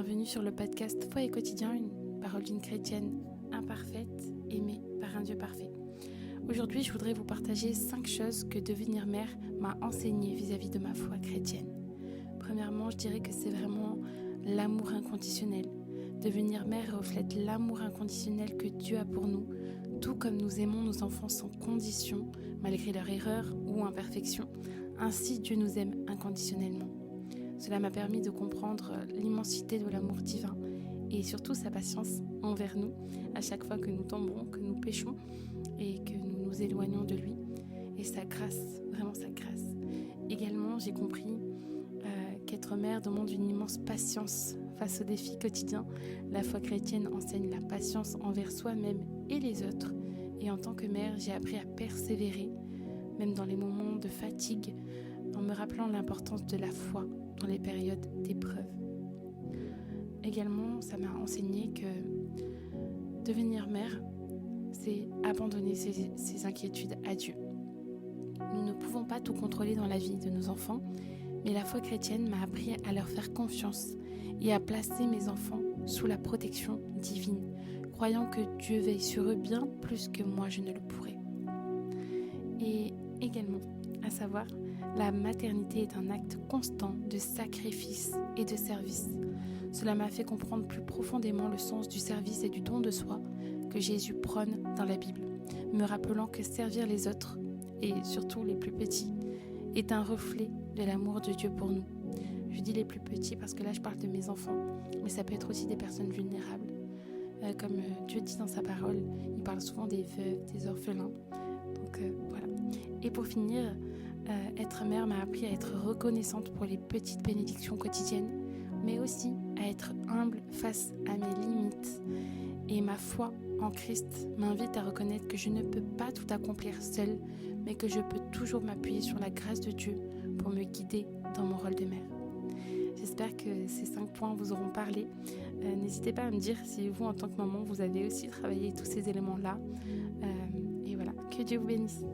bienvenue sur le podcast Foi et quotidien, une parole d'une chrétienne imparfaite, aimée par un Dieu parfait. Aujourd'hui, je voudrais vous partager 5 choses que devenir mère m'a enseigné vis-à-vis de ma foi chrétienne. Premièrement, je dirais que c'est vraiment l'amour inconditionnel. Devenir mère reflète l'amour inconditionnel que Dieu a pour nous, tout comme nous aimons nos enfants sans condition, malgré leurs erreurs ou imperfections. Ainsi, Dieu nous aime inconditionnellement. Cela m'a permis de comprendre l'immensité de l'amour divin et surtout sa patience envers nous à chaque fois que nous tombons, que nous péchons et que nous nous éloignons de lui. Et sa grâce, vraiment sa grâce. Également, j'ai compris qu'être mère demande une immense patience face aux défis quotidiens. La foi chrétienne enseigne la patience envers soi-même et les autres. Et en tant que mère, j'ai appris à persévérer, même dans les moments de fatigue, en me rappelant l'importance de la foi dans les périodes d'épreuve. Également, ça m'a enseigné que devenir mère, c'est abandonner ses inquiétudes à Dieu. Nous ne pouvons pas tout contrôler dans la vie de nos enfants, mais la foi chrétienne m'a appris à leur faire confiance et à placer mes enfants sous la protection divine, croyant que Dieu veille sur eux bien plus que moi je ne le pourrais. Et également, à savoir, la maternité est un acte constant de sacrifice et de service. Cela m'a fait comprendre plus profondément le sens du service et du don de soi que Jésus prône dans la Bible, me rappelant que servir les autres, et surtout les plus petits, est un reflet de l'amour de Dieu pour nous. Je dis les plus petits parce que là je parle de mes enfants, mais ça peut être aussi des personnes vulnérables. Comme Dieu dit dans sa parole, il parle souvent des veuves, des orphelins. Donc voilà. Et pour finir, être mère m'a appris à être reconnaissante pour les petites bénédictions quotidiennes, mais aussi à être humble face à mes limites. Et ma foi en Christ m'invite à reconnaître que je ne peux pas tout accomplir seule, mais que je peux toujours m'appuyer sur la grâce de Dieu pour me guider dans mon rôle de mère. J'espère que ces 5 points vous auront parlé. N'hésitez pas à me dire si vous, en tant que maman, vous avez aussi travaillé tous ces éléments-là. Et voilà, que Dieu vous bénisse.